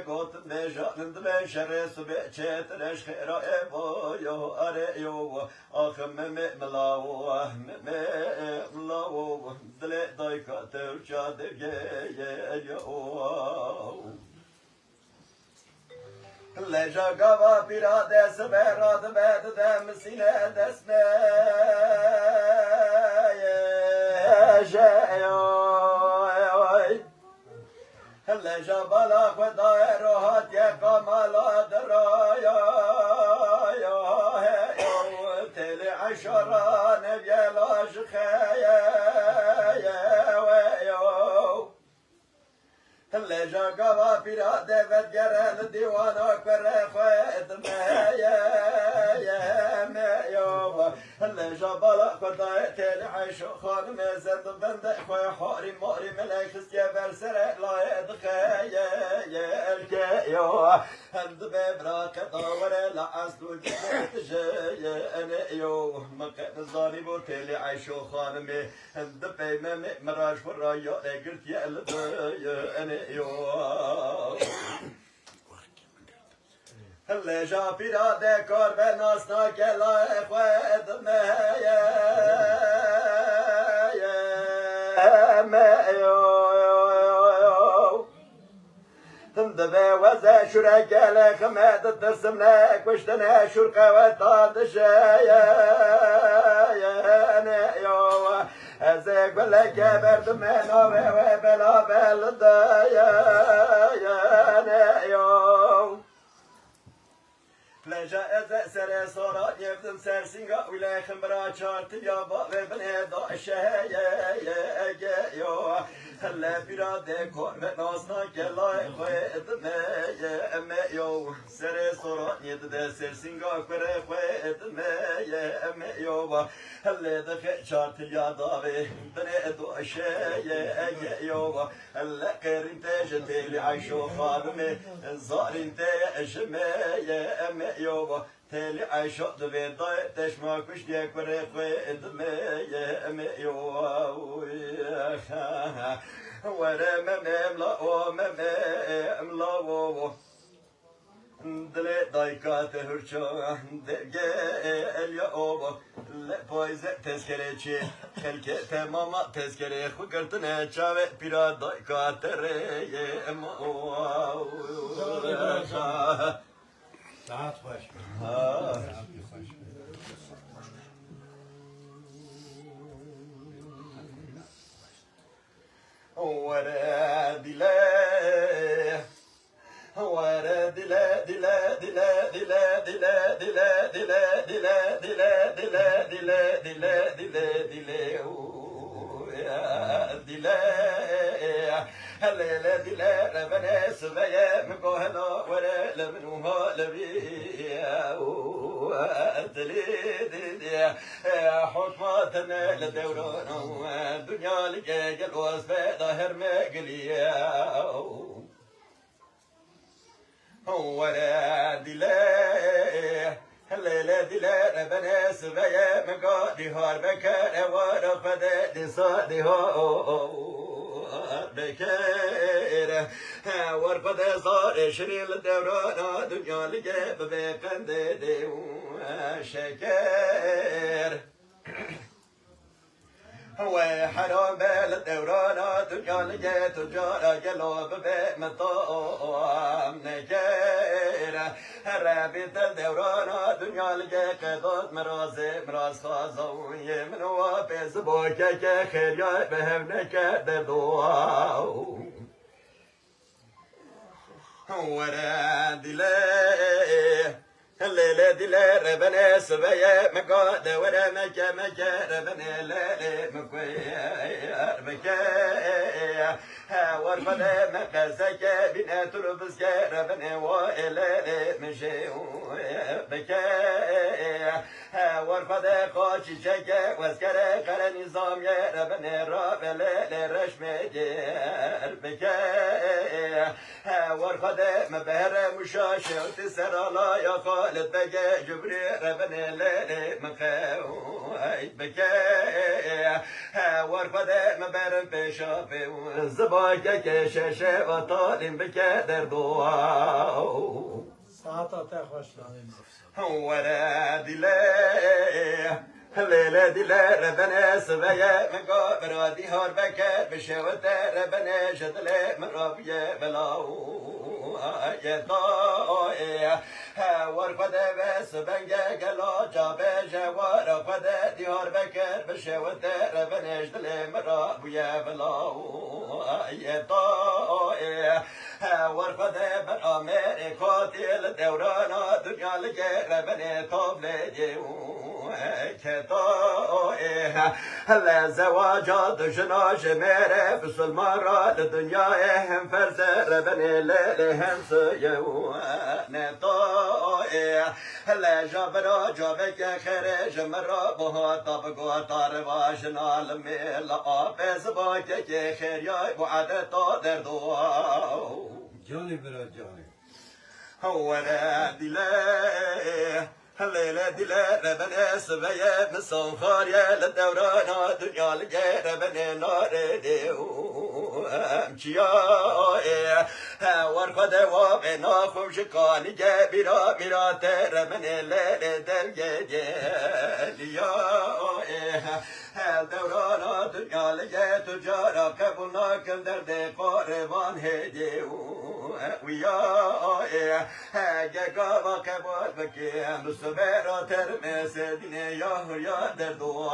قوت بجان دبشر سبچت لش خير ابو يو اريو اخم ملاو ملاو دل دايكا ترجع دغه يو لجا قوا براد سبراد بد دم سيله دسمه لجا بلا خدا روحات يا كمال درايا يا تل عشرة نبي لاش خيا لجا قوا براد بد جرن ديوانا كره خد لجا بلا خدا تل عيش خان مزد بند خوي حاري ماري ملك استيبر سر لا يدخيا يو هند ببراك دور لا اصل جي انا يو مكان زاري بو تل عيش خان مي هند بيم مراج فرايا قلت يا انا يو هلا جا پیراده کار به ناسنا کلا خود تندبه وزا شرک لك مادة ترسم لك وشتنا شرقة وطادش ازيك بلك برد منا وبلا بلد لجا ازا سر صورات يبدم سر سنگا ولیخم برا چارت یا با ببنه داشته یو هلا براده کن و ناسنا کلای خوید ام یو سر صورات یده سر سنگا بره خوید ام یو هلا دخل چارت یا داوی بنه داشته یو هلا قرین تجده لعیشو خادمه زارین تجمه ام يوبا تالي عايشة دبيضة تشمع كش ديك بريق ادمي يوبا ورا مملا ومملا وو دلي دايكات هرشا دقا اليوبا لا بايزة تذكرتشي خلك تماما تذكري خقرتنا شاوي بلا دايكات ري ساعت خوش ورا دلا ورا دلا دلا دلا دلا دلا دلا دلا دلا دلا دلا دلا دلا دلا دلا هلا دلا ربنا سبيا مقهنا ولا لمنوها لبيا دلي حكمتنا لدورنا الدنيا لقى الوصفة ظاهر مقليا ولا دلا هلا دلا ربنا سبيا مقادي هاربك ورفض دصادها بكير ورفض صار شريل الدوران دنيا لقى بقند شكر هو حرام بالدوران دنيا لقى تجارة قلوب بمطام نكير رابط الدوران دنيا لقى قضاء مراز خازوية من وابز بوكك خير بهمنك دردوا ورا دلي الليلة دلي ربنا سبيا مقاد ورا مكا ربنا ليلي مكوير مكا ورفض مقاسك بنا تربسك ربنا وإلي مشي بكا ورفض خاشي شك واسكر قر نظام يا ربنا راب ليلي رشم جير بكا ورفض مبهر مشاش وتسر الله يا خالد بكا جبري ربنا ليلي مخاوي بكا ورفض مبهر بشافي وزبا باید که ششه و طالیم بکه در دو ساعت خوش ولا دله لیله دله ربنا سبیه مگا برادی هار بکر بشوت ربنا شدله من رابیه بلاو آیتای ورقده بس بنگه گلا جابه جوار قده دیار بکر بشوت ربنا شدله من رابیه بلاو آیتای ورقده بر امریکاتی لدوران دنیا لگه ربنا طابل دیو كتائه هلا زواجات جناش ميري في المرة للدنيا هم فرس ربني ليلهم سيو نطائه هلا جابرا جابك خرج مرة بها طبقوا طارباش نالمي لقافز باكك خيرياي وعد طادر دواو جاني برا جاني هو دليه الليلة دلة ربنا سبيا مسون خاريا للدوران دنيا لجي ربنا نار ديو أمشيا ورقد وابنا خوش كاني جبيرا بيرا ترمنا الليلة دلجي ليا الدوران دنيا لجي تجارة قبلنا كل درد قاربان هديو ويا جاكا قبل بكي مستبرا ترمس دنيا يا دردوا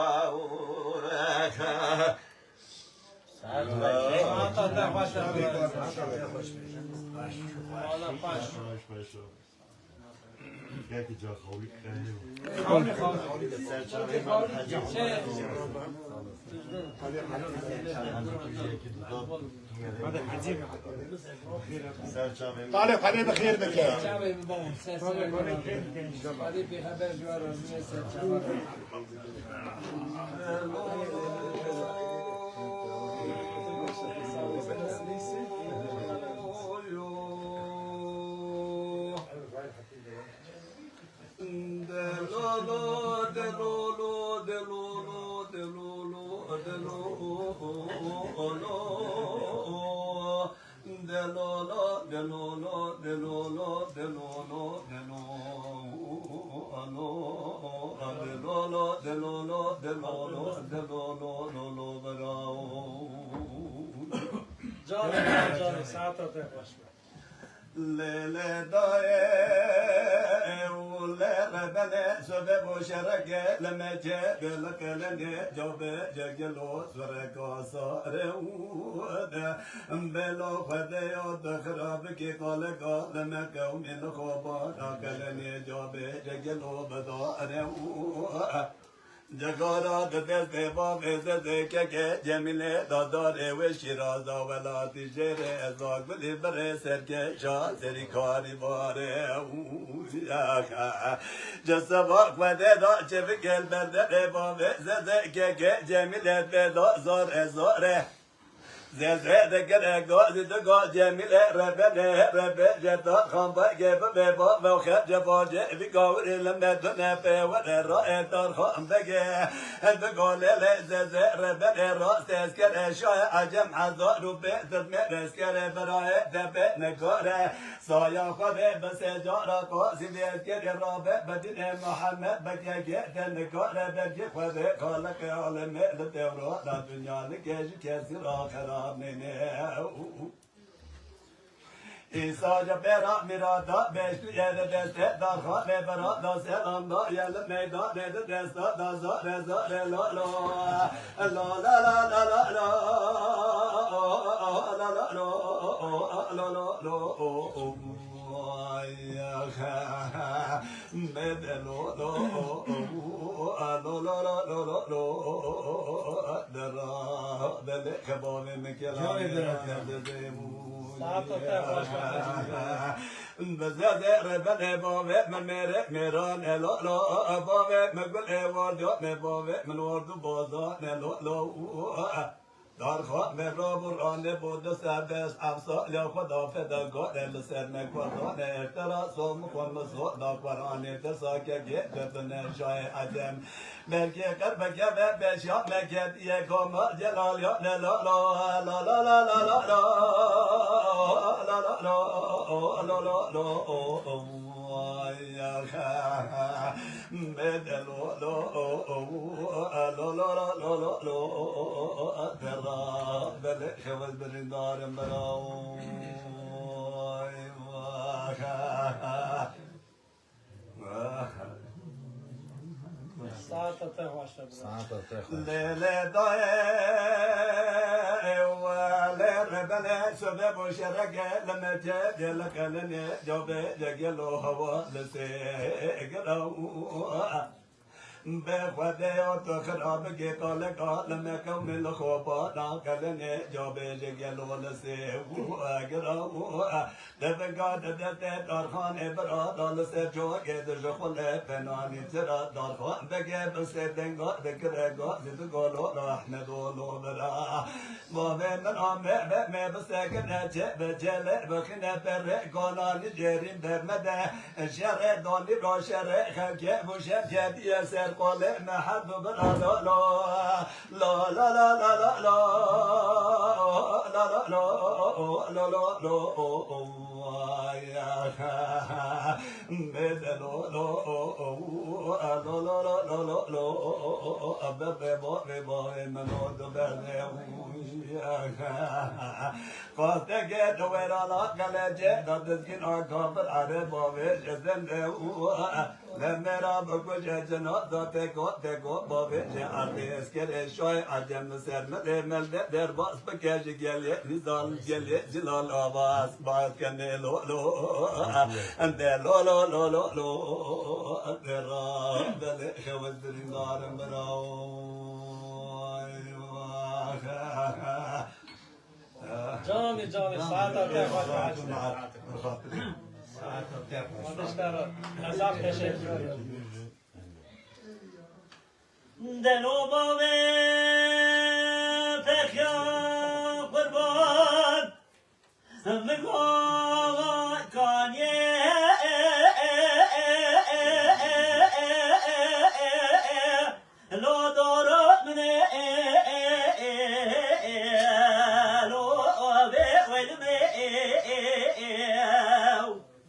Belki cahavlik طالب خليه بخير بك ليلة داية ولا بنا سبب وشركة لما جاء لك لنا جواب جاكلو سرقة صار ودا بلو خذ يود خرابك قال قال لما كوم الخبر كلني جواب جاكلو بدار جگارا دست باب عزت که جمیل دادار و شیراز ولات شهر ازاق بلی بر سرکه شاه سری کاری باره جسباق و دا چه بکل بردر باب عزت که جمیل بدازار ازاره زد دگر گاز دگا جمیل ربنه رب جتا خانبا گف ببا و خب جفاج بگاور لمدن پیور را دار خان بگه بگال لزز ربنه راست اسکر شاه عجم عزار و بیتر مرسکر برای دب نگاره سایا خود بس جارا قاسی اسکر رابع بدین محمد بگه گه نگاره بگه خود خالق عالم لدورا دنیا نکش کسی را خراب İsa Cebera mirada beşli yerde deste darha ve bera da selam da yel meydan dedi desta da za reza re la la la la la la la la la la la la la ya bedelo lo lo lo lo lo lo dara bebe kebane mekela بزاده ربنا بابه من میران لو لو بابه مقبل وارد من بابه من وارد بازار لو لو دار خواه مرا برانه بود سربست افسا یا خدا فداگاه لسر مکوانه احتراس و مخون مسود داکوارانه تساکه گه دبن شای عدم ملکی قربکه و بشیا مکت یکم جلال یا لا لا لا لا لا لا لا لا لا لا لا يا خا مدلو لو لو لو لو لو لو ترى بل خوز برندار مراو ليلة ولا ربنا سبب شرق لما جاء لك لنا جوب جلو هوا لسيقرأ بخوده وتخراب قال قال لما كمل خوبا ناقلني جوب جلو لسيقرأ دفقا ددت دارخان براد لسجو قد جخل فناني ترى دارخان بقى بسيدنقا ذكرقا زد قولو رحمد ولو برا بابا من عمي ما بساكن اجب جل بخنا برق قولاني جيرين برمده شرع دوني برا شرع خلقه مشب جد يسر قول محب برا لا لا لا لا لا لا لا لا لا لا لا يا بدلو لو لو لو لو لو لو بابا بابا منو دبرني يا قاطع جد ولا لا قال جد تسكن أكبر عرب وجزن لما رابك وجهنا ذاتك بابا جاء اسكر شوي عجم سر مل در باس بكاش جل نزال جل جلال آواز باز كنه لو لو انت لو لو لو لو لو ترى بل خوز برنار جامي ساعة دلو بابه فخيا قربان مقام كانيه لو دارا من لو أبي ولمي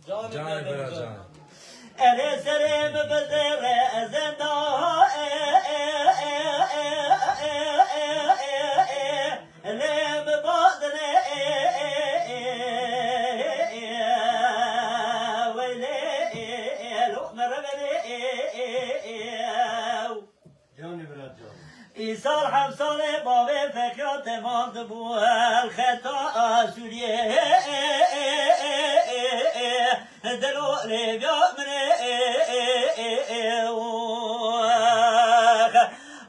جاني برجان أنا سريم بزر زنا لم بدر ويلي لو مرمي إيصال حمصاني بابي فكرة ماند بو الخطا سوريا دلو ليبيا من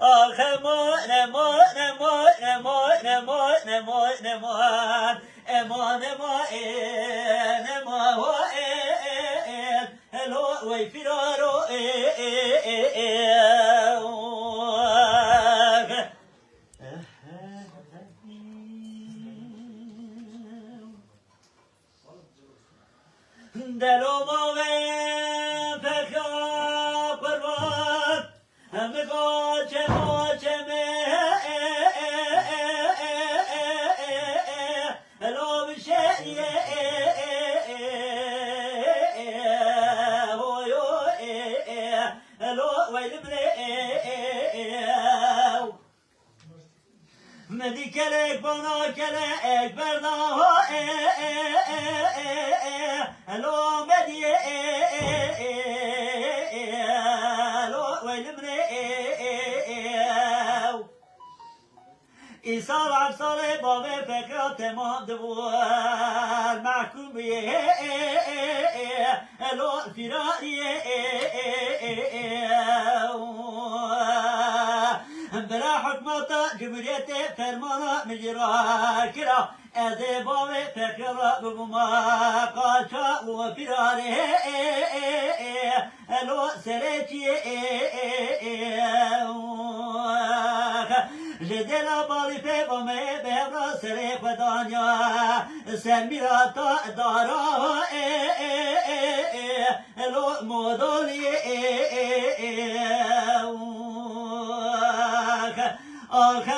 آخ مان مان مان مان مان مان مان امان مان مان هلو ويفرارو دلو موه فکا پروات هم گاچه مه لو بشیه هویو لو ویل بره مدی کلک بنا کلک برنا لو مدي لو ويلمني إيصال عبصالي بابي فكرة تمام دوار محكوم لو فراري برا حكمة جمهورية فرمانا مجرى كرا أذي بابي فكرة بما قاشا وفراره لو سريتي جدلا بالی پیغامه بهرا سر خدانیا سر میراتا دارا لو مودولی آخ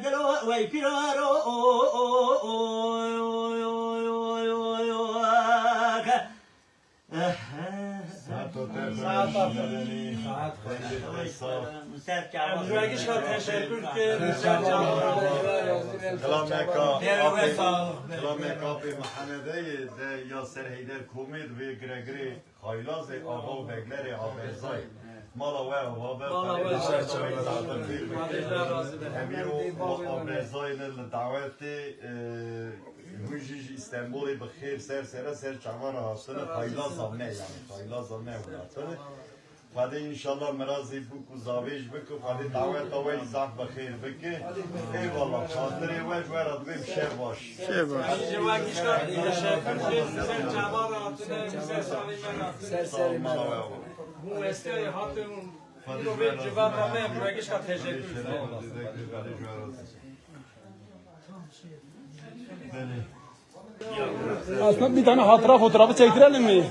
دلو وی پیرارو کافی محمدی ده یاسر هیدر کومید و گرگری خایلاز آقا و بگلر آبرزای مالا و وابر همیرو آبرزای دعوت هجیج استانبولی بخیر سر چهار هستن خایلاز هم نه یعنی خایلاز هم نه ولاتنه فاده انشالله مرازی بکو زاویج بکو فاده دعوت اولی زاک بخیر بکه ای والله خاطر وش ورد بیم شر باش Aslında bir tane hatıra fotoğrafı çektirelim mi?